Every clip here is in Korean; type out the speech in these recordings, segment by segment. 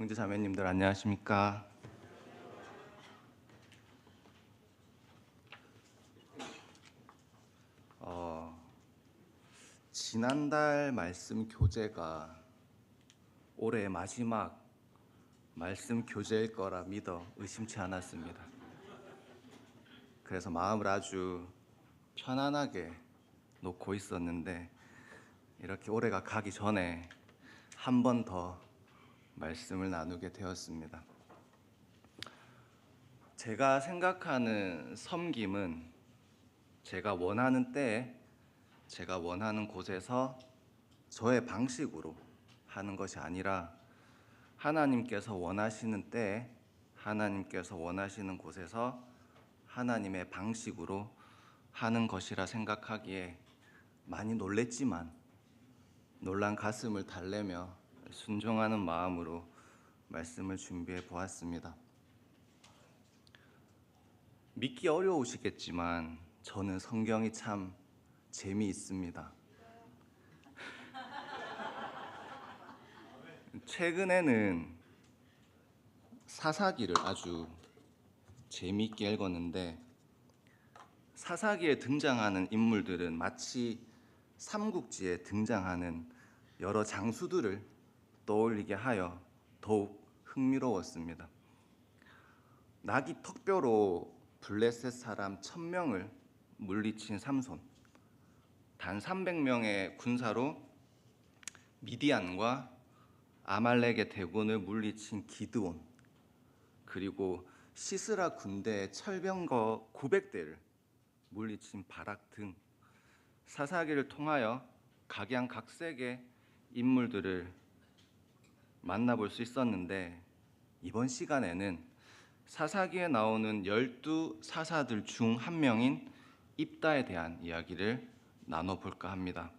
형제 자매님들 안녕하십니까? 지난달 말씀 교재가 올해 마지막 말씀 교재일 거라 믿어 의심치 않았습니다. 그래서 마음을 아주 편안하게 놓고 있었는데 이렇게 올해가 가기 전에 한 번 더 말씀을 나누게 되었습니다. 제가 생각하는 섬김은 제가 원하는 때에 제가 원하는 곳에서 저의 방식으로 하는 것이 아니라 하나님께서 원하시는 때에 하나님께서 원하시는 곳에서 하나님의 방식으로 하는 것이라 생각하기에 많이 놀랬지만 놀란 가슴을 달래며 순종하는 마음으로 말씀을 준비해 보았습니다. 믿기 어려우시겠지만 저는 성경이 참 재미있습니다. 최근에는 사사기를 아주 재미있게 읽었는데 사사기에 등장하는 인물들은 마치 삼국지에 등장하는 여러 장수들을 떠올리게 하여 더욱 흥미로웠습니다. 나귀 턱뼈로 블레셋 사람 1000명을 물리친 삼손, 단 300명의 군사로 미디안과 아말렉의 대군을 물리친 기드온, 그리고 시스라 군대의 철병거 900대를 물리친 바락 등 사사기를 통하여 각양각색의 인물들을 만나볼 수 있었는데 이번 시간에는 사사기에 나오는 12사사들 중 한 명인 입다에 대한 이야기를 나눠볼까 합니다.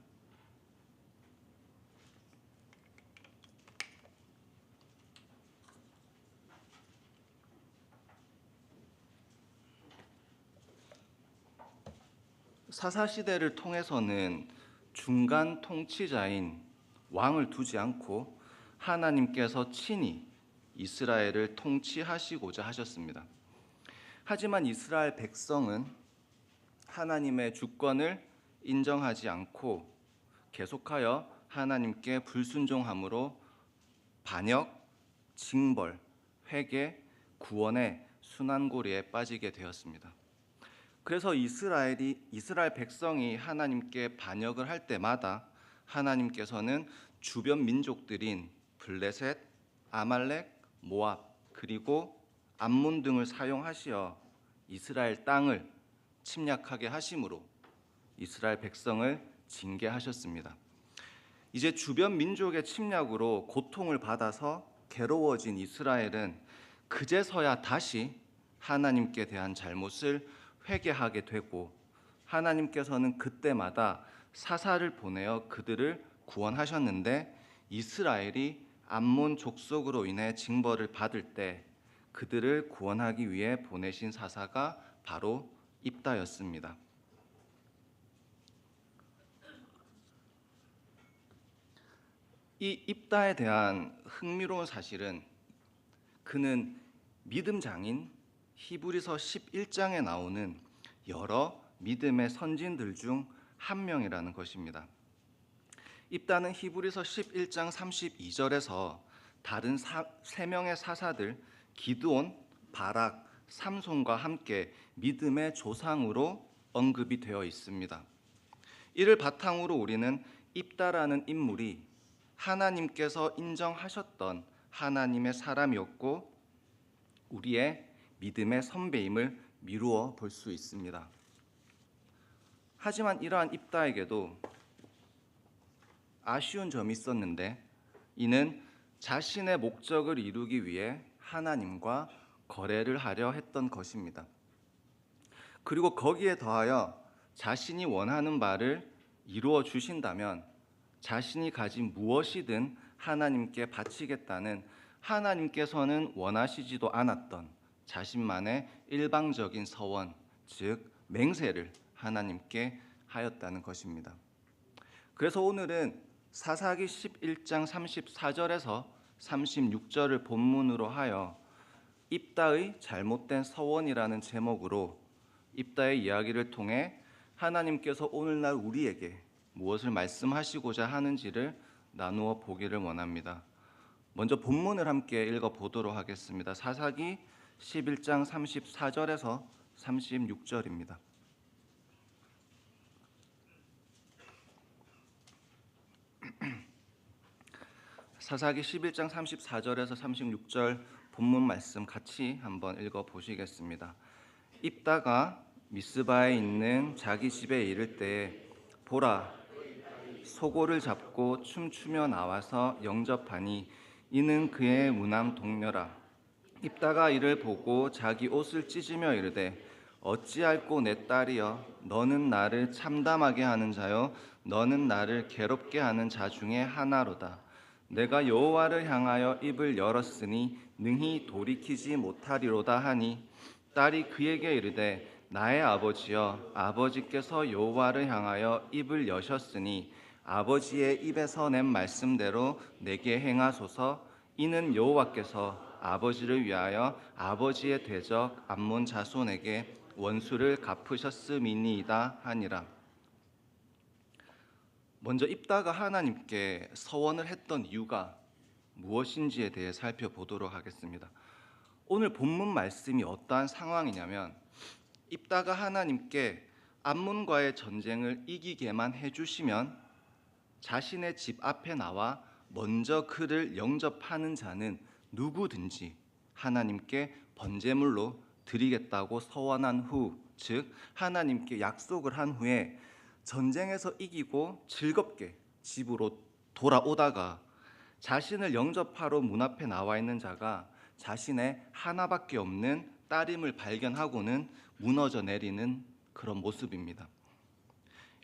사사시대를 통해서는 중간 통치자인 왕을 두지 않고 하나님께서 친히 이스라엘을 통치하시고자 하셨습니다. 하지만 이스라엘 백성은 하나님의 주권을 인정하지 않고 계속하여 하나님께 불순종함으로 반역, 징벌, 회개, 구원의 순환고리에 빠지게 되었습니다. 그래서 이스라엘 백성이 하나님께 반역을 할 때마다 하나님께서는 주변 민족들인 블레셋, 아말렉, 모압, 그리고 암몬 등을 사용하시어 이스라엘 땅을 침략하게 하심으로 이스라엘 백성을 징계하셨습니다. 이제 주변 민족의 침략으로 고통을 받아서 괴로워진 이스라엘은 그제서야 다시 하나님께 대한 잘못을 회개하게 되고 하나님께서는 그때마다 사사를 보내어 그들을 구원하셨는데 이스라엘이 암몬 족속으로 인해 징벌을 받을 때 그들을 구원하기 위해 보내신 사사가 바로 입다였습니다. 이 입다에 대한 흥미로운 사실은 그는 믿음 장인 히브리서 11장에 나오는 여러 믿음의 선진들 중 한 명이라는 것입니다. 입다는 히브리서 11장 32절에서 다른 세 명의 사사들 기드온, 바락, 삼손과 함께 믿음의 조상으로 언급이 되어 있습니다. 이를 바탕으로 우리는 입다라는 인물이 하나님께서 인정하셨던 하나님의 사람이었고 우리의 믿음의 선배임을 미루어 볼 수 있습니다. 하지만 이러한 입다에게도 아쉬운 점이 있었는데 이는 자신의 목적을 이루기 위해 하나님과 거래를 하려 했던 것입니다. 그리고 거기에 더하여 자신이 원하는 바를 이루어 주신다면 자신이 가진 무엇이든 하나님께 바치겠다는 하나님께서는 원하시지도 않았던 자신만의 일방적인 서원, 즉 맹세를 하나님께 하였다는 것입니다. 그래서 오늘은 사사기 11장 34절에서 36절을 본문으로 하여 입다의 잘못된 서원이라는 제목으로 입다의 이야기를 통해 하나님께서 오늘날 우리에게 무엇을 말씀하시고자 하는지를 나누어 보기를 원합니다. 먼저 본문을 함께 읽어보도록 하겠습니다. 사사기 11장 34절에서 36절입니다. 사사기 11장 34절에서 36절 본문 말씀 같이 한번 읽어보시겠습니다. 입다가 미스바에 있는 자기 집에 이를 때에 보라, 소고를 잡고 춤추며 나와서 영접하니 이는 그의 무남 동료라. 입다가 이를 보고 자기 옷을 찢으며 이르되 어찌할꼬 내 딸이여, 너는 나를 참담하게 하는 자요 너는 나를 괴롭게 하는 자 중에 하나로다. 내가 여호와를 향하여 입을 열었으니 능히 돌이키지 못하리로다 하니 딸이 그에게 이르되 나의 아버지여, 아버지께서 여호와를 향하여 입을 여셨으니 아버지의 입에서 낸 말씀대로 내게 행하소서. 이는 여호와께서 아버지를 위하여 아버지의 대적 암몬 자손에게 원수를 갚으셨음이니이다 하니라. 먼저 입다가 하나님께 서원을 했던 이유가 무엇인지에 대해 살펴보도록 하겠습니다. 오늘 본문 말씀이 어떠한 상황이냐면 입다가 하나님께 암몬과의 전쟁을 이기게만 해주시면 자신의 집 앞에 나와 먼저 그를 영접하는 자는 누구든지 하나님께 번제물로 드리겠다고 서원한 후, 즉 하나님께 약속을 한 후에 전쟁에서 이기고 즐겁게 집으로 돌아오다가 자신을 영접하러 문 앞에 나와 있는 자가 자신의 하나밖에 없는 딸임을 발견하고는 무너져 내리는 그런 모습입니다.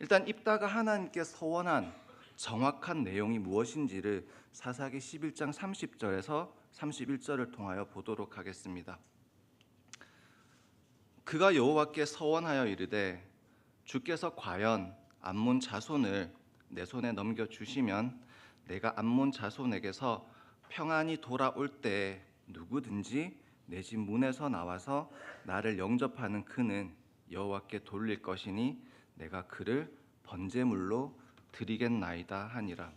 일단 입다가 하나님께 서원한 정확한 내용이 무엇인지를 사사기 11장 30절에서 31절을 통하여 보도록 하겠습니다. 그가 여호와께 서원하여 이르되 주께서 과연 암몬 자손을 내 손에 넘겨주시면 내가 암몬 자손에게서 평안히 돌아올 때에 누구든지 내 집 문에서 나와서 나를 영접하는 그는 여호와께 돌릴 것이니 내가 그를 번제물로 드리겠나이다 하니라.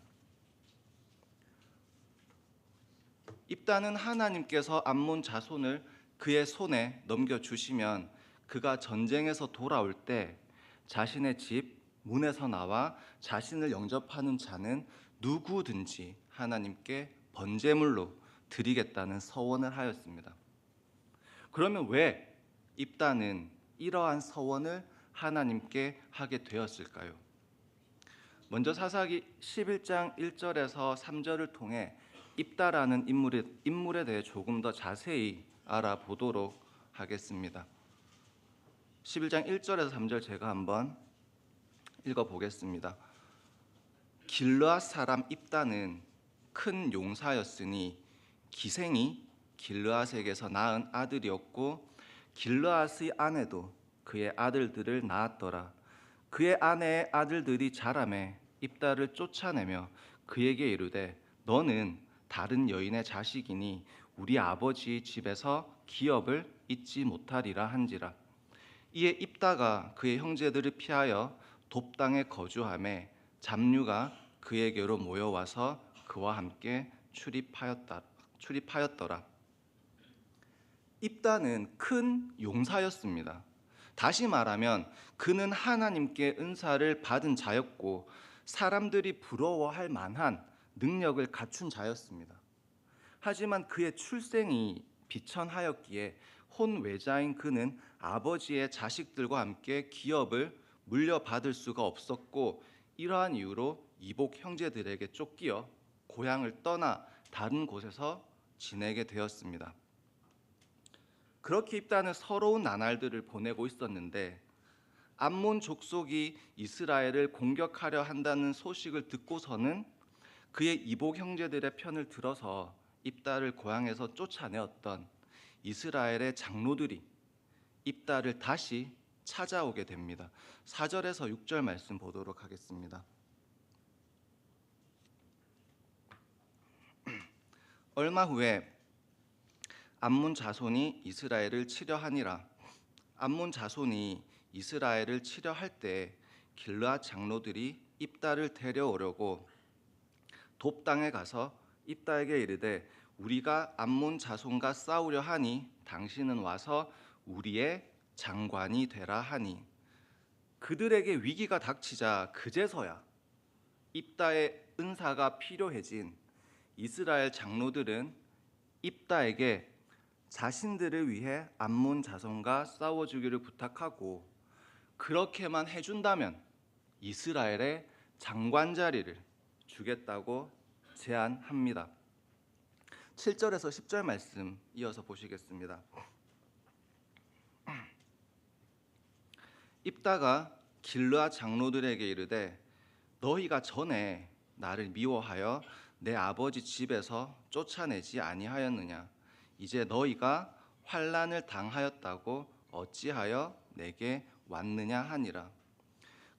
입다는 하나님께서 암몬 자손을 그의 손에 넘겨주시면 그가 전쟁에서 돌아올 때 자신의 집 문에서 나와 자신을 영접하는 자는 누구든지 하나님께 번제물로 드리겠다는 서원을 하였습니다. 그러면 왜 입다는 이러한 서원을 하나님께 하게 되었을까요? 먼저 사사기 11장 1절에서 3절을 통해 입다라는 인물에 대해 조금 더 자세히 알아보도록 하겠습니다. 11장 1절에서 3절 제가 한번 읽어보겠습니다. 길르앗 사람 입다는 큰 용사였으니 기생이 길르앗에게서 낳은 아들이었고 길르앗의 아내도 그의 아들들을 낳았더라. 그의 아내의 아들들이 자라매 입다를 쫓아내며 그에게 이르되 너는 다른 여인의 자식이니 우리 아버지 집에서 기업을 잊지 못하리라 한지라. 이에 입다가 그의 형제들을 피하여 돕당에 거주하매 잡류가 그에게로 모여와서 그와 함께 출입하였더라. 입다는 큰 용사였습니다. 다시 말하면 그는 하나님께 은사를 받은 자였고 사람들이 부러워할 만한 능력을 갖춘 자였습니다. 하지만 그의 출생이 비천하였기에 혼외자인 그는 아버지의 자식들과 함께 기업을 물려받을 수가 없었고 이러한 이유로 이복 형제들에게 쫓기어 고향을 떠나 다른 곳에서 지내게 되었습니다. 그렇게 입다는 서러운 나날들을 보내고 있었는데 암몬 족속이 이스라엘을 공격하려 한다는 소식을 듣고서는 그의 이복 형제들의 편을 들어서 입다를 고향에서 쫓아내었던 이스라엘의 장로들이 입다를 다시 찾아오게 됩니다. 4절에서 6절 말씀 보도록 하겠습니다. 얼마 후에 암몬 자손이 이스라엘을 치려 하니라. 암몬 자손이 이스라엘을 치려 할 때 길르앗 장로들이 입다를 데려오려고 돕 땅에 가서 입다에게 이르되 우리가 암몬 자손과 싸우려 하니 당신은 와서 우리의 장관이 되라 하니, 그들에게 위기가 닥치자 그제서야 입다의 은사가 필요해진 이스라엘 장로들은 입다에게 자신들을 위해 암몬 자손과 싸워주기를 부탁하고, 그렇게만 해준다면 이스라엘의 장관 자리를 주겠다고 제안합니다. 7절에서 10절 말씀 이어서 보시겠습니다. 입다가 길르앗 장로들에게 이르되 너희가 전에 나를 미워하여 내 아버지 집에서 쫓아내지 아니하였느냐? 이제 너희가 환난을 당하였다고 어찌하여 내게 왔느냐 하니라.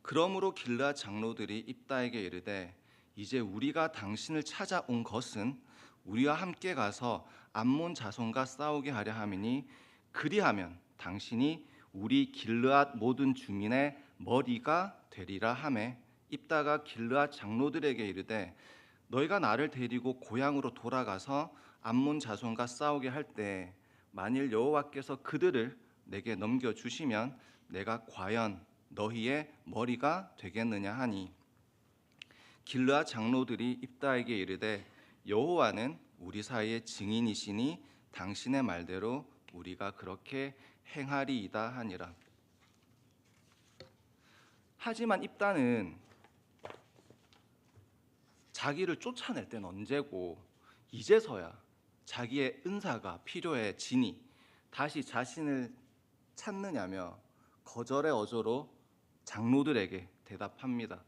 그러므로 길르앗 장로들이 입다에게 이르되 이제 우리가 당신을 찾아온 것은 우리와 함께 가서 암몬 자손과 싸우게 하려 함이니 그리하면 당신이 우리 길르앗 모든 주민의 머리가 되리라 하매, 입다가 길르앗 장로들에게 이르되 너희가 나를 데리고 고향으로 돌아가서 암몬 자손과 싸우게 할 때 만일 여호와께서 그들을 내게 넘겨주시면 내가 과연 너희의 머리가 되겠느냐 하니, 길르앗 장로들이 입다에게 이르되 여호와는 우리 사이의 증인이시니 당신의 말대로 우리가 그렇게 행하리이다 하니라. 하지만 입다는 자기를 쫓아낼 때는 언제고 이제서야 자기의 은사가 필요해지니 다시 자신을 찾느냐며 거절의 어조로 장로들에게 대답합니다.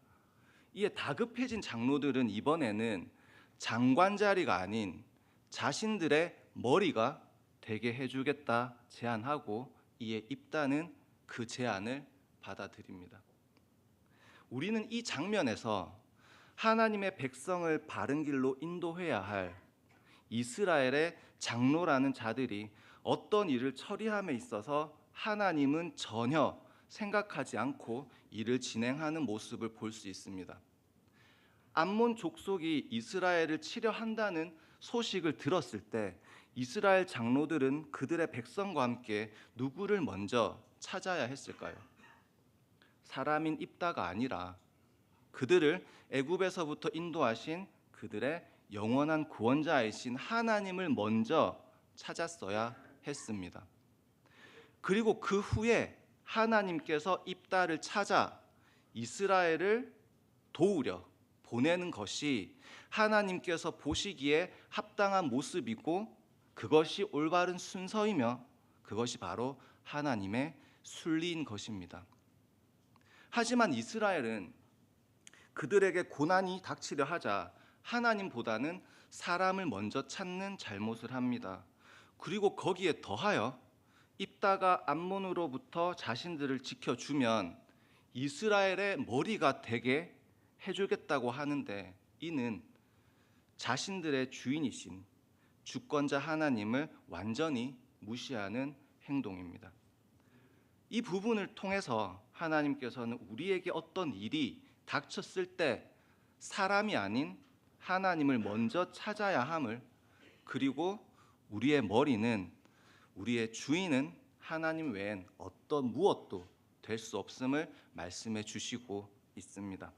이에 다급해진 장로들은 이번에는 장관 자리가 아닌 자신들의 머리가 되게 해주겠다 제안하고, 이에 입다는 그 제안을 받아들입니다. 우리는 이 장면에서 하나님의 백성을 바른 길로 인도해야 할 이스라엘의 장로라는 자들이 어떤 일을 처리함에 있어서 하나님은 전혀 생각하지 않고 일을 진행하는 모습을 볼 수 있습니다. 암몬 족속이 이스라엘을 치려 한다는 소식을 들었을 때 이스라엘 장로들은 그들의 백성과 함께 누구를 먼저 찾아야 했을까요? 사람인 입다가 아니라 그들을 애굽에서부터 인도하신 그들의 영원한 구원자이신 하나님을 먼저 찾았어야 했습니다. 그리고 그 후에 하나님께서 입다를 찾아 이스라엘을 도우려 보내는 것이 하나님께서 보시기에 합당한 모습이고 그것이 올바른 순서이며 그것이 바로 하나님의 순리인 것입니다. 하지만 이스라엘은 그들에게 고난이 닥치려 하자 하나님보다는 사람을 먼저 찾는 잘못을 합니다. 그리고 거기에 더하여 입다가 암몬으로부터 자신들을 지켜주면 이스라엘의 머리가 되게 해주겠다고 하는데, 이는 자신들의 주인이신 주권자 하나님을 완전히 무시하는 행동입니다. 이 부분을 통해서 하나님께서는 우리에게 어떤 일이 닥쳤을 때 사람이 아닌 하나님을 먼저 찾아야 함을, 그리고 우리의 머리는, 우리의 주인은 하나님 외엔 어떤 무엇도 될 수 없음을 말씀해 주시고 있습니다.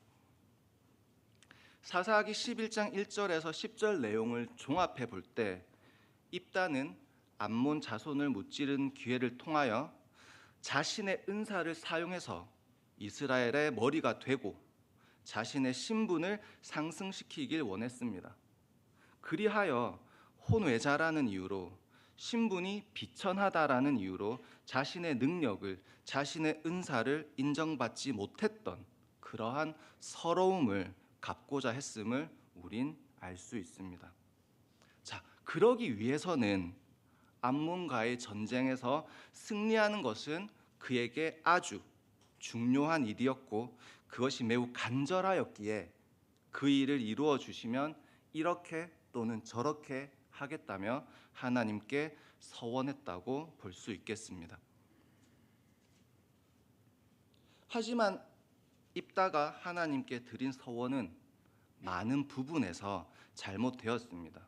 사사기 11장 1절에서 10절 내용을 종합해 볼 때 입다는 암몬 자손을 무찌른 기회를 통하여 자신의 은사를 사용해서 이스라엘의 머리가 되고 자신의 신분을 상승시키길 원했습니다. 그리하여 혼외자라는 이유로, 신분이 비천하다라는 이유로 자신의 능력을, 자신의 은사를 인정받지 못했던 그러한 서러움을 갚고자 했음을 우린 알 수 있습니다. 자, 그러기 위해서는 암몬과의 전쟁에서 승리하는 것은 그에게 아주 중요한 일이었고 그것이 매우 간절하였기에 그 일을 이루어 주시면 이렇게 또는 저렇게 하겠다며 하나님께 서원했다고 볼 수 있겠습니다. 하지만 입다가 하나님께 드린 서원은 많은 부분에서 잘못되었습니다.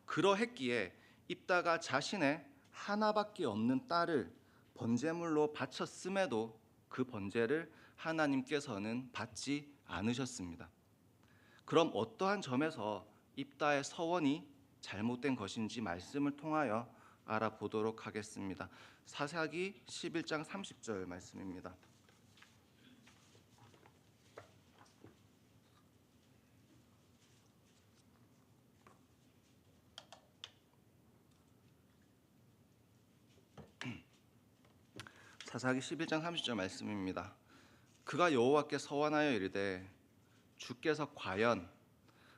그러했기에 입다가 자신의 하나밖에 없는 딸을 번제물로 바쳤음에도 그 번제를 하나님께서는 받지 않으셨습니다. 그럼 어떠한 점에서 입다의 서원이 잘못된 것인지 말씀을 통하여 알아보도록 하겠습니다. 사사기 11장 30절 말씀입니다. 사사기 11장 30절 말씀입니다. 그가 여호와께 서원하여 이르되 주께서 과연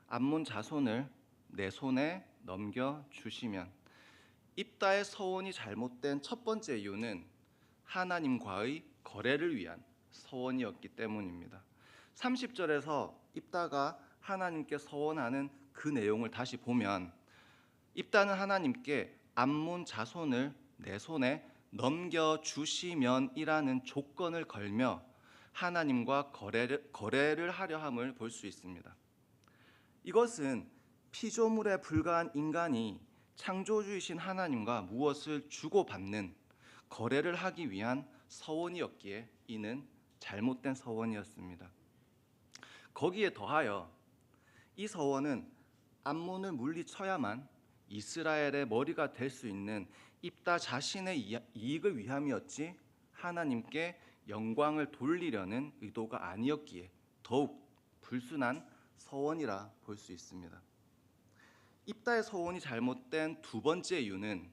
암몬 자손을 내 손에 넘겨 주시면. 입다의 서원이 잘못된 첫 번째 이유는 하나님과의 거래를 위한 서원이었기 때문입니다. 30절에서 입다가 하나님께 서원하는 그 내용을 다시 보면 입다는 하나님께 암몬 자손을 내 손에 넘겨주시면이라는 조건을 걸며 하나님과 거래를 하려 함을 볼 수 있습니다. 이것은 피조물에 불과한 인간이 창조주이신 하나님과 무엇을 주고받는 거래를 하기 위한 서원이었기에 이는 잘못된 서원이었습니다. 거기에 더하여 이 서원은 암몬을 물리쳐야만 이스라엘의 머리가 될 수 있는 입다 자신의 이익을 위함이었지 하나님께 영광을 돌리려는 의도가 아니었기에 더욱 불순한 서원이라 볼 수 있습니다. 입다의 서원이 잘못된 두 번째 이유는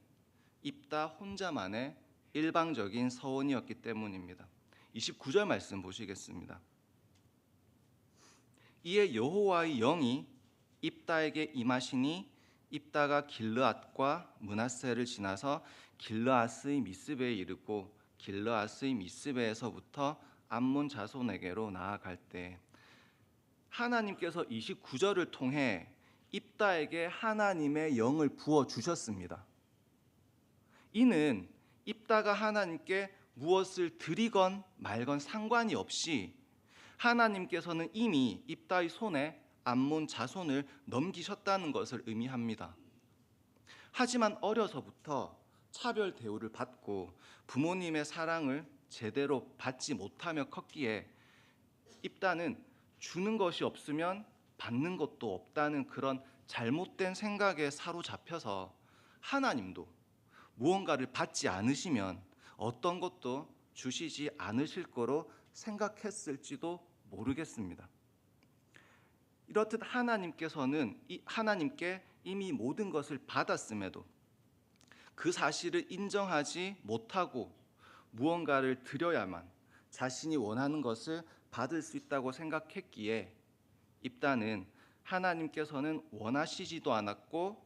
입다 혼자만의 일방적인 서원이었기 때문입니다. 29절 말씀 보시겠습니다. 이에 여호와의 영이 입다에게 임하시니 입다가 길르앗과 므낫세를 지나서 길르앗의 미스베에 이르고 길르앗의 미스베에서부터 암몬 자손에게로 나아갈 때 하나님께서 29절을 통해 입다에게 하나님의 영을 부어 주셨습니다. 이는 입다가 하나님께 무엇을 드리건 말건 상관이 없이 하나님께서는 이미 입다의 손에 암몬 자손을 넘기셨다는 것을 의미합니다. 하지만 어려서부터 차별 대우를 받고 부모님의 사랑을 제대로 받지 못하며 컸기에 입다는 주는 것이 없으면 받는 것도 없다는 그런 잘못된 생각에 사로잡혀서 하나님도 무언가를 받지 않으시면 어떤 것도 주시지 않으실 거로 생각했을지도 모르겠습니다. 이렇듯 하나님께 이미 모든 것을 받았음에도 그 사실을 인정하지 못하고 무언가를 드려야만 자신이 원하는 것을 받을 수 있다고 생각했기에 입다는 하나님께서는 원하시지도 않았고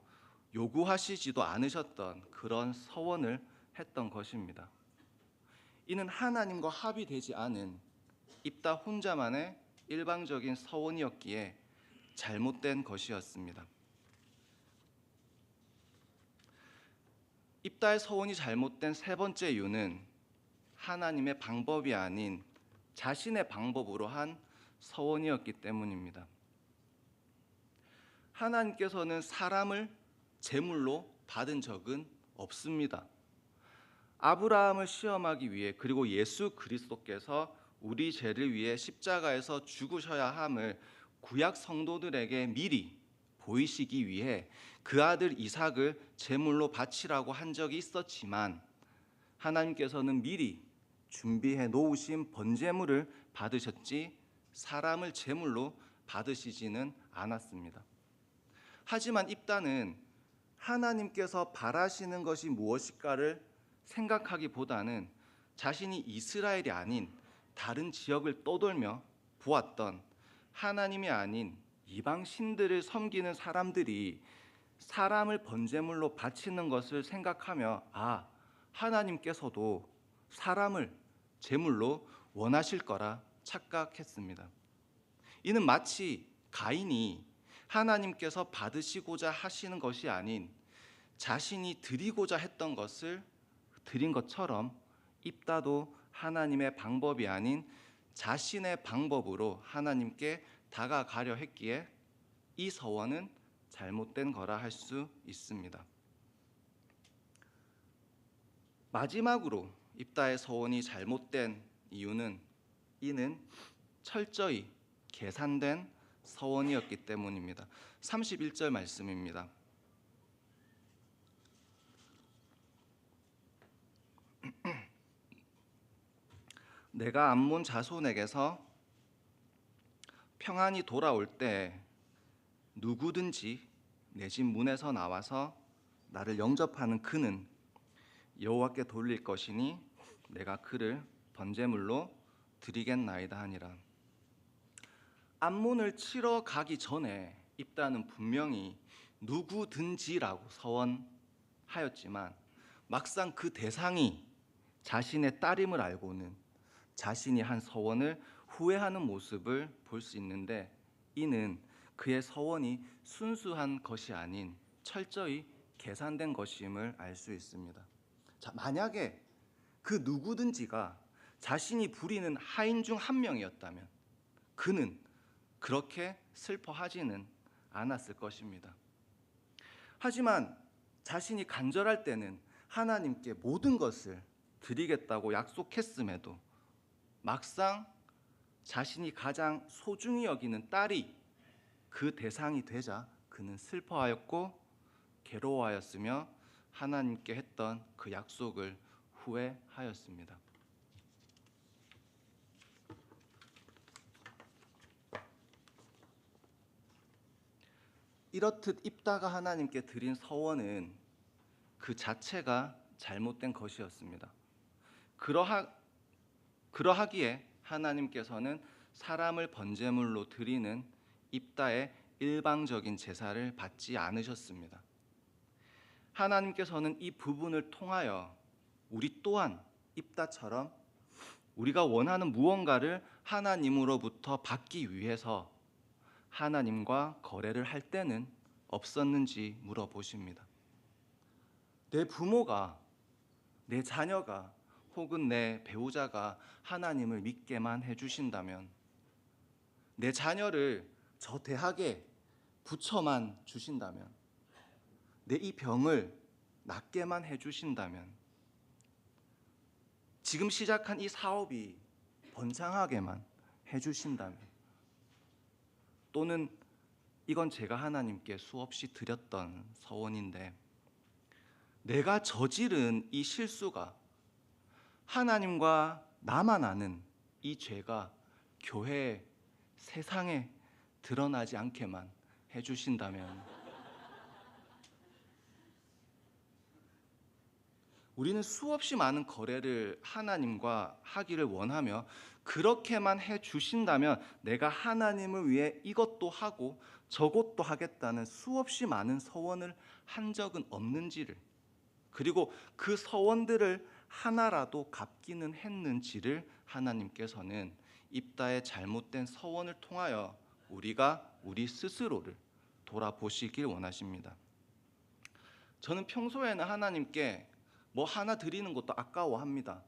요구하시지도 않으셨던 그런 서원을 했던 것입니다. 이는 하나님과 합의되지 않은 입다 혼자만의 일방적인 서원이었기에 잘못된 것이었습니다. 입다의 서원이 잘못된 세 번째 이유는 하나님의 방법이 아닌 자신의 방법으로 한 서원이었기 때문입니다. 하나님께서는 사람을 제물로 받은 적은 없습니다. 아브라함을 시험하기 위해 그리고 예수 그리스도께서 우리 죄를 위해 십자가에서 죽으셔야 함을 구약 성도들에게 미리 보이시기 위해 그 아들 이삭을 제물로 바치라고 한 적이 있었지만 하나님께서는 미리 준비해 놓으신 번제물을 받으셨지 사람을 제물로 받으시지는 않았습니다. 하지만 입다는 하나님께서 바라시는 것이 무엇일까를 생각하기보다는 자신이 이스라엘이 아닌 다른 지역을 떠돌며 보았던 하나님이 아닌 이방 신들을 섬기는 사람들이 사람을 번제물로 바치는 것을 생각하며 하나님께서도 사람을 제물로 원하실 거라 착각했습니다. 이는 마치 가인이 하나님께서 받으시고자 하시는 것이 아닌 자신이 드리고자 했던 것을 드린 것처럼 입다도 하나님의 방법이 아닌 자신의 방법으로 하나님께 다가가려 했기에 이 서원은 잘못된 거라 할 수 있습니다. 마지막으로 입다의 서원이 잘못된 이유는 이는 철저히 계산된 서원이었기 때문입니다. 31절 말씀입니다. 내가 암몬 자손에게서 평안히 돌아올 때 누구든지 내 집 문에서 나와서 나를 영접하는 그는 여호와께 돌릴 것이니 내가 그를 번제물로 드리겠나이다 하니라. 암몬을 치러 가기 전에 입다는 분명히 누구든지라고 서원하였지만 막상 그 대상이 자신의 딸임을 알고는 자신이 한 서원을 후회하는 모습을 볼 수 있는데 이는 그의 서원이 순수한 것이 아닌 철저히 계산된 것임을 알 수 있습니다. 자, 만약에 그 누구든지가 자신이 부리는 하인 중 한 명이었다면 그는 그렇게 슬퍼하지는 않았을 것입니다. 하지만 자신이 간절할 때는 하나님께 모든 것을 드리겠다고 약속했음에도 막상 자신이 가장 소중히 여기는 딸이 그 대상이 되자 그는 슬퍼하였고 괴로워하였으며 하나님께 했던 그 약속을 후회하였습니다. 이렇듯 입다가 하나님께 드린 서원은 그 자체가 잘못된 것이었습니다. 그러하기에 하나님께서는 사람을 번제물로 드리는 입다의 일방적인 제사를 받지 않으셨습니다. 하나님께서는 이 부분을 통하여 우리 또한 입다처럼 우리가 원하는 무언가를 하나님으로부터 받기 위해서 하나님과 거래를 할 때는 없었는지 물어보십니다. 내 부모가, 내 자녀가 혹은 내 배우자가 하나님을 믿게만 해주신다면, 내 자녀를 저 대학에 붙여만 주신다면, 내 이 병을 낫게만 해주신다면, 지금 시작한 이 사업이 번창하게만 해주신다면, 또는 이건 제가 하나님께 수없이 드렸던 서원인데 내가 저지른 이 실수가 하나님과 나만 아는 이 죄가 교회에 세상에 드러나지 않게만 해주신다면 우리는 수없이 많은 거래를 하나님과 하기를 원하며 그렇게만 해주신다면 내가 하나님을 위해 이것도 하고 저것도 하겠다는 수없이 많은 서원을 한 적은 없는지를, 그리고 그 서원들을 하나라도 갚기는 했는지를 하나님께서는 입다의 잘못된 서원을 통하여 우리가 우리 스스로를 돌아보시길 원하십니다. 저는 평소에는 하나님께 뭐 하나 드리는 것도 아까워합니다.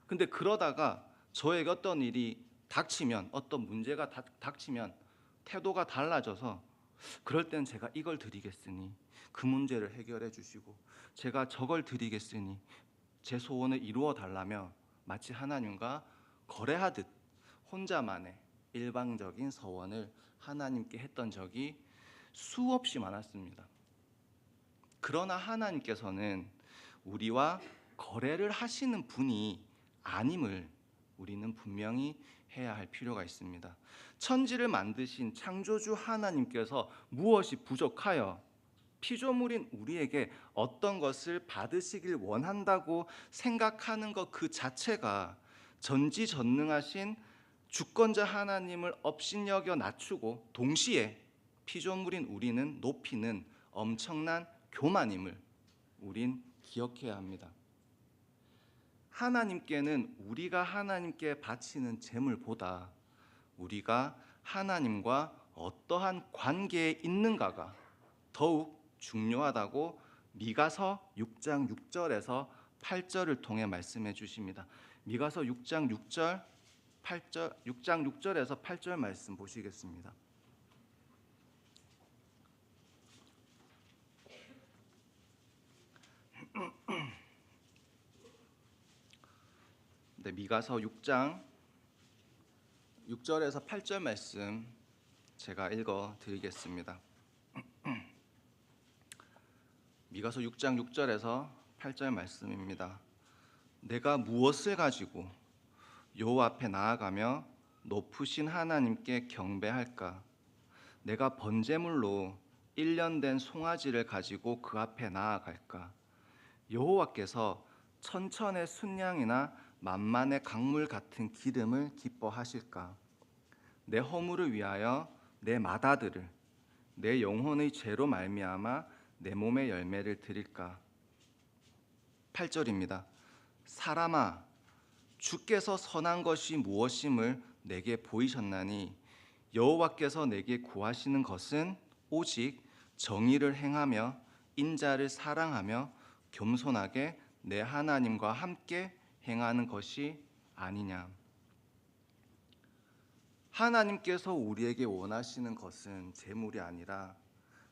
근데 그러다가 저에게 어떤 일이 닥치면, 어떤 문제가 닥치면 태도가 달라져서 그럴 땐 제가 이걸 드리겠으니 그 문제를 해결해 주시고 제가 저걸 드리겠으니 제 소원을 이루어 달라며 마치 하나님과 거래하듯 혼자만의 일방적인 서원을 하나님께 했던 적이 수없이 많았습니다. 그러나 하나님께서는 우리와 거래를 하시는 분이 아님을 우리는 분명히 해야 할 필요가 있습니다. 천지를 만드신 창조주 하나님께서 무엇이 부족하여 피조물인 우리에게 어떤 것을 받으시길 원한다고 생각하는 것 그 자체가 전지전능하신 주권자 하나님을 업신여겨 낮추고 동시에 피조물인 우리는 높이는 엄청난 교만임을 우린 기억해야 합니다. 하나님께는 우리가 하나님께 바치는 제물보다 우리가 하나님과 어떠한 관계에 있는가가 더욱 중요하다고 미가서 6장 6절에서 8절을 통해 말씀해 주십니다. 미가서 6장 6절에서 8절 말씀 보시겠습니다. 네, 미가서 6장 6절에서 8절 말씀 제가 읽어 드리겠습니다. 미가서 6장 6절에서 8절 말씀입니다. 내가 무엇을 가지고 여호와 앞에 나아가며 높으신 하나님께 경배할까? 내가 번제물로 1년 된 송아지를 가지고 그 앞에 나아갈까? 여호와께서 천천의 순양이나 만만의 강물 같은 기름을 기뻐하실까? 내 허물을 위하여 내 맏아들을 내 영혼의 죄로 말미암아 내 몸의 열매를 드릴까? 8절입니다. 사람아, 주께서 선한 것이 무엇임을 내게 보이셨나니 여호와께서 내게 구하시는 것은 오직 정의를 행하며 인자를 사랑하며 겸손하게 내 하나님과 함께 행하는 것이 아니냐. 하나님께서 우리에게 원하시는 것은 재물이 아니라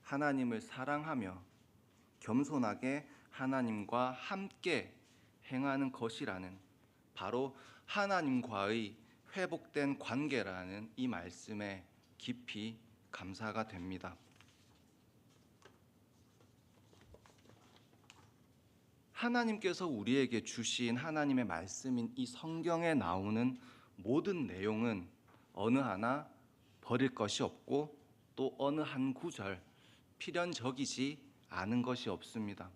하나님을 사랑하며 겸손하게 하나님과 함께 행하는 것이라는, 바로 하나님과의 회복된 관계라는 이 말씀에 깊이 감사가 됩니다. 하나님께서 우리에게 주신 하나님의 말씀인 이 성경에 나오는 모든 내용은 어느 하나 버릴 것이 없고 또 어느 한 구절 필연적이지 않은 것이 없습니다.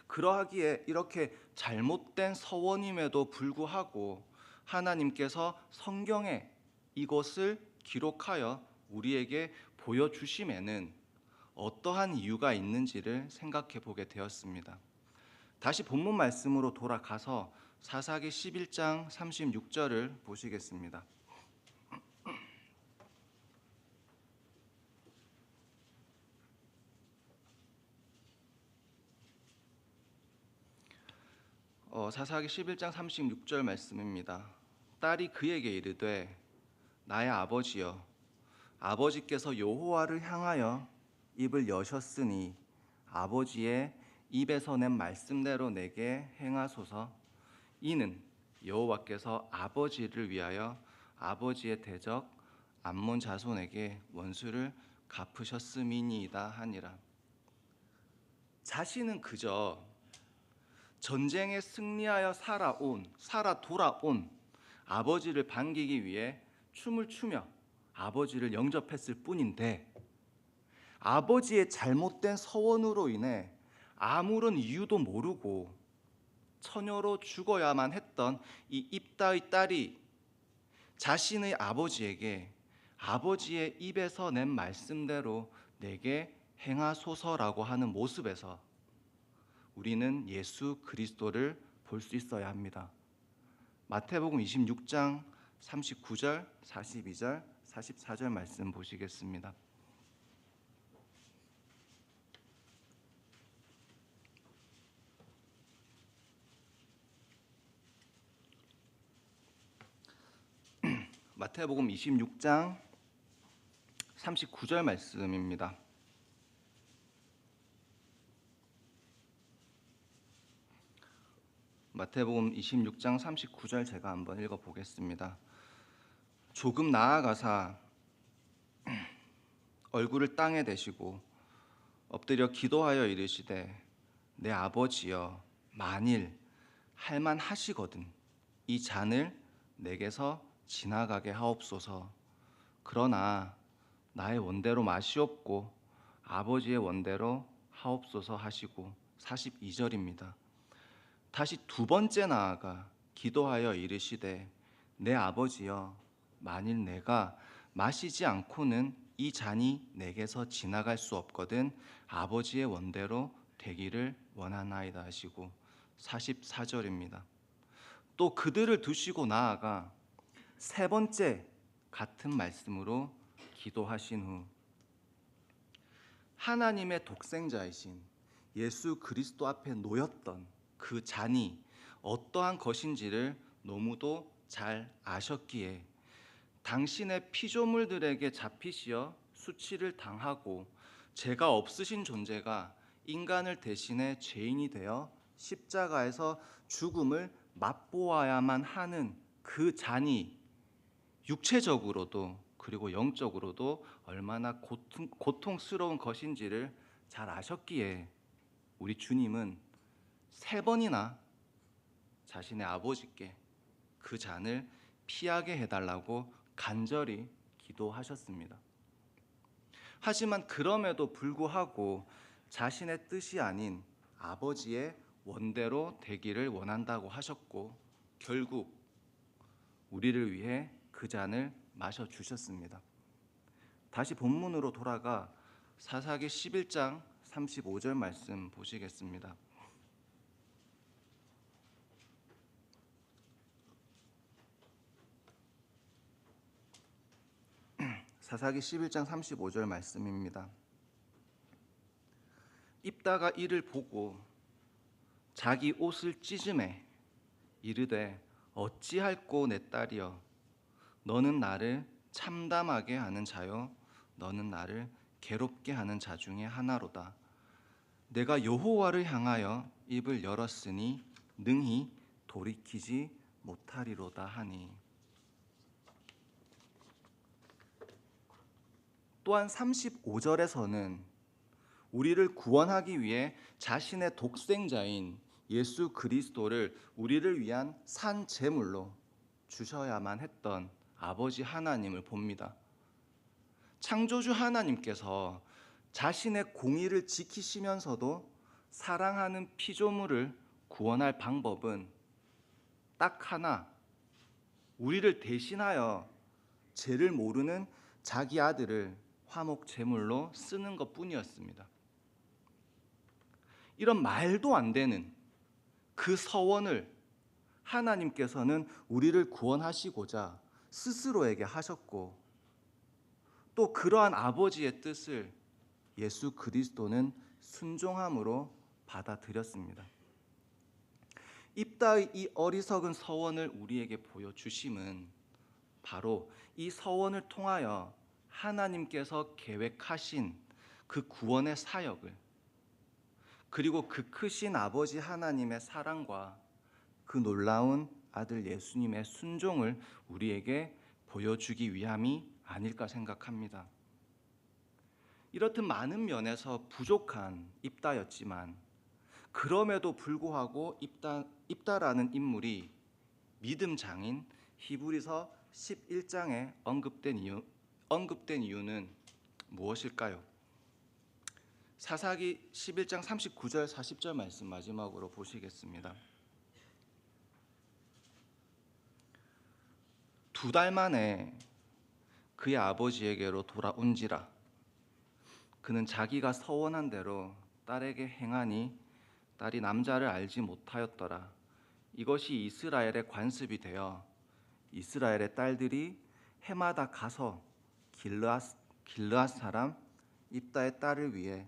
그러하기에 이렇게 잘못된 서원임에도 불구하고 하나님께서 성경에 이것을 기록하여 우리에게 보여주심에는 어떠한 이유가 있는지를 생각해 보게 되었습니다. 다시 본문 말씀으로 돌아가서 사사기 11장 36절을 보시겠습니다. 사사기 11장 36절 말씀입니다. 딸이 그에게 이르되 나의 아버지여, 아버지께서 여호와를 향하여 입을 여셨으니 아버지의 입에서 낸 말씀대로 내게 행하소서. 이는 여호와께서 아버지를 위하여 아버지의 대적 암몬 자손에게 원수를 갚으셨음이니이다 하니라. 자신은 그저 전쟁에 승리하여 살아 돌아온 아버지를 반기기 위해 춤을 추며 아버지를 영접했을 뿐인데, 아버지의 잘못된 서원으로 인해 아무런 이유도 모르고 처녀로 죽어야만 했던 이 입다의 딸이 자신의 아버지에게 아버지의 입에서 낸 말씀대로 내게 행하소서라고 하는 모습에서 우리는 예수 그리스도를 볼 수 있어야 합니다. 마태복음 26장 39절, 42절, 44절 말씀 보시겠습니다. 마태복음 26장 39절 말씀입니다. 마태복음 26장 39절 제가 한번 읽어보겠습니다. 조금 나아가사 얼굴을 땅에 대시고 엎드려 기도하여 이르시되 내 아버지여, 만일 할만하시거든 이 잔을 내게서 지나가게 하옵소서. 그러나 나의 원대로 마시옵고 아버지의 원대로 하옵소서 하시고, 42절입니다. 다시 두 번째 나아가 기도하여 이르시되 내 아버지여, 만일 내가 마시지 않고는 이 잔이 내게서 지나갈 수 없거든 아버지의 원대로 되기를 원하나이다 하시고, 44절입니다. 또 그들을 두시고 나아가 세 번째 같은 말씀으로 기도하신 후 하나님의 독생자이신 예수 그리스도 앞에 놓였던 그 잔이 어떠한 것인지를 너무도 잘 아셨기에 당신의 피조물들에게 잡히시어 수치를 당하고 죄가 없으신 존재가 인간을 대신해 죄인이 되어 십자가에서 죽음을 맛보아야만 하는 그 잔이 육체적으로도 그리고 영적으로도 얼마나 고통스러운 것인지를 잘 아셨기에 우리 주님은 3번이나 자신의 아버지께 그 잔을 피하게 해달라고 간절히 기도하셨습니다. 하지만 그럼에도 불구하고 자신의 뜻이 아닌 아버지의 원대로 되기를 원한다고 하셨고 결국 우리를 위해 그 잔을 마셔주셨습니다. 다시 본문으로 돌아가 사사기 11장 35절 말씀 보시겠습니다. 사사기 11장 35절 말씀입니다. 입다가 이를 보고 자기 옷을 찢으매 이르되 어찌할꼬 내 딸이여 너는 나를 참담하게 하는 자요 너는 나를 괴롭게 하는 자 중에 하나로다. 내가 여호와를 향하여 입을 열었으니 능히 돌이키지 못하리로다 하니. 또한 35절에서는 우리를 구원하기 위해 자신의 독생자인 예수 그리스도를 우리를 위한 산 제물로 주셔야만 했던 아버지 하나님을 봅니다. 창조주 하나님께서 자신의 공의를 지키시면서도 사랑하는 피조물을 구원할 방법은 딱 하나, 우리를 대신하여 죄를 모르는 자기 아들을 화목 제물로 쓰는 것뿐이었습니다. 이런 말도 안 되는 그 서원을 하나님께서는 우리를 구원하시고자 스스로에게 하셨고 또 그러한 아버지의 뜻을 예수 그리스도는 순종함으로 받아들였습니다. 입다의 이 어리석은 서원을 우리에게 보여주심은 바로 이 서원을 통하여 하나님께서 계획하신 그 구원의 사역을 그리고 그 크신 아버지 하나님의 사랑과 그 놀라운 아들 예수님의 순종을 우리에게 보여주기 위함이 아닐까 생각합니다. 이렇듯 많은 면에서 부족한 입다였지만 그럼에도 불구하고 입다라는 인물이 믿음 장인 히브리서 11장에 언급된 이유는 무엇일까요? 사사기 11장 39절 40절 말씀 마지막으로 보시겠습니다. 2달 만에 그의 아버지에게로 돌아온지라 그는 자기가 서원한 대로 딸에게 행하니 딸이 남자를 알지 못하였더라. 이것이 이스라엘의 관습이 되어 이스라엘의 딸들이 해마다 가서 길르앗 사람 입다의 딸을 위해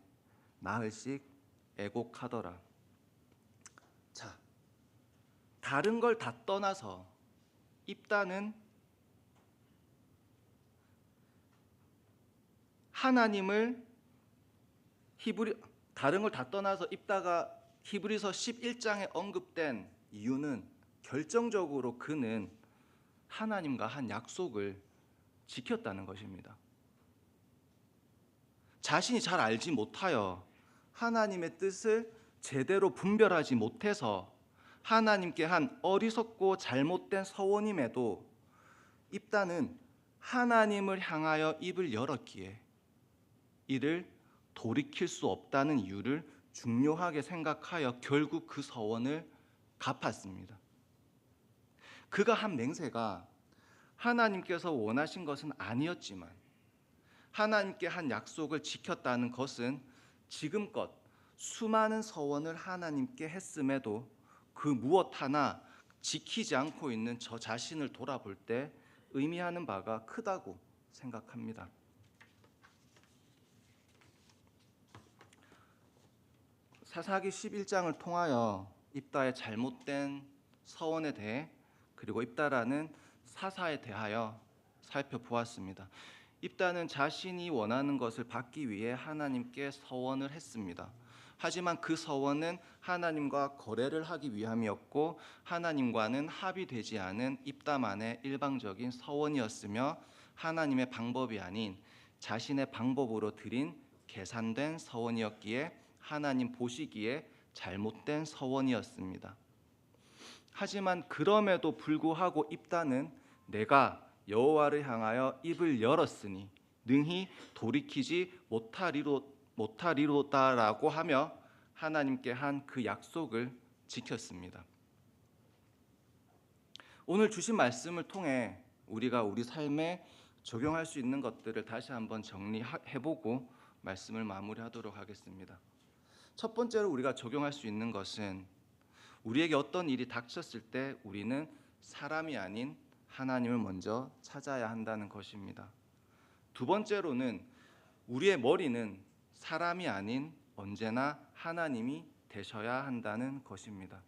나흘씩 애곡하더라. 자, 다른 걸 다 떠나서 입다는 하나님을 다른 걸 다 떠나서 입다가 히브리서 11장에 언급된 이유는 결정적으로 그는 하나님과 한 약속을 지켰다는 것입니다. 자신이 잘 알지 못하여 하나님의 뜻을 제대로 분별하지 못해서 하나님께 한 어리석고 잘못된 서원임에도 입다는 하나님을 향하여 입을 열었기에 이를 돌이킬 수 없다는 이유를 중요하게 생각하여 결국 그 서원을 갚았습니다. 그가 한 맹세가 하나님께서 원하신 것은 아니었지만 하나님께 한 약속을 지켰다는 것은 지금껏 수많은 서원을 하나님께 했음에도 그 무엇 하나 지키지 않고 있는 저 자신을 돌아볼 때 의미하는 바가 크다고 생각합니다. 사사기 11장을 통하여 입다의 잘못된 서원에 대해 그리고 입다라는 사사에 대하여 살펴보았습니다. 입다는 자신이 원하는 것을 받기 위해 하나님께 서원을 했습니다. 하지만 그 서원은 하나님과 거래를 하기 위함이었고 하나님과는 합의되지 않은 입다만의 일방적인 서원이었으며 하나님의 방법이 아닌 자신의 방법으로 드린 계산된 서원이었기에 하나님 보시기에 잘못된 서원이었습니다. 하지만 그럼에도 불구하고 입다는 내가 여호와를 향하여 입을 열었으니 능히 돌이키지 못하리로다라고 하며 하나님께 한 그 약속을 지켰습니다. 오늘 주신 말씀을 통해 우리가 우리 삶에 적용할 수 있는 것들을 다시 한번 정리해보고 말씀을 마무리하도록 하겠습니다. 첫 번째로 우리가 적용할 수 있는 것은 우리에게 어떤 일이 닥쳤을 때 우리는 사람이 아닌 하나님을 먼저 찾아야 한다는 것입니다. 두 번째로는 우리의 머리는 사람이 아닌 언제나 하나님이 되셔야 한다는 것입니다.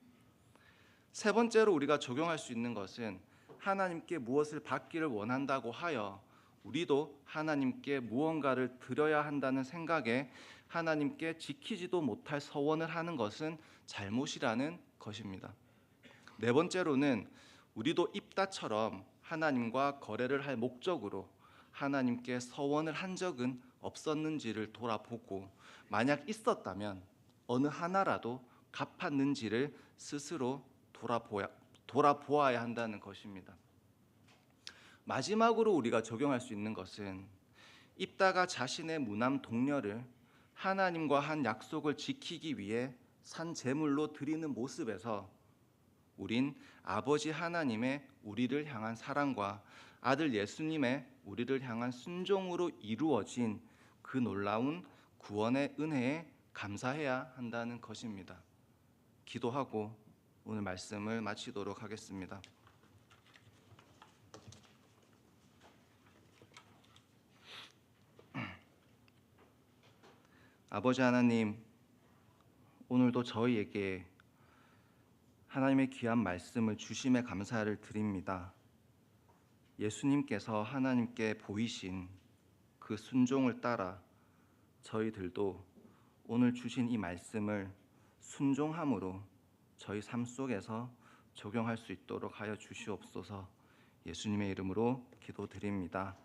세 번째로 우리가 적용할 수 있는 것은 하나님께 무엇을 받기를 원한다고 하여 우리도 하나님께 무언가를 드려야 한다는 생각에 하나님께 지키지도 못할 서원을 하는 것은 잘못이라는 것입니다. 네 번째로는 우리도 입다처럼 하나님과 거래를 할 목적으로 하나님께 서원을 한 적은 없었는지를 돌아보고 만약 있었다면 어느 하나라도 갚았는지를 스스로 돌아보아야 한다는 것입니다. 마지막으로 우리가 적용할 수 있는 것은 입다가 자신의 무남 동료를 하나님과 한 약속을 지키기 위해 산 제물로 드리는 모습에서 우린 아버지 하나님의 우리를 향한 사랑과 아들 예수님의 우리를 향한 순종으로 이루어진 그 놀라운 구원의 은혜에 감사해야 한다는 것입니다. 기도하고 오늘 말씀을 마치도록 하겠습니다. 아버지 하나님, 오늘도 저희에게 하나님의 귀한 말씀을 주심에 감사를 드립니다. 예수님께서 하나님께 보이신 그 순종을 따라 저희들도 오늘 주신 이 말씀을 순종함으로 저희 삶 속에서 적용할 수 있도록 하여 주시옵소서. 예수님의 이름으로 기도드립니다.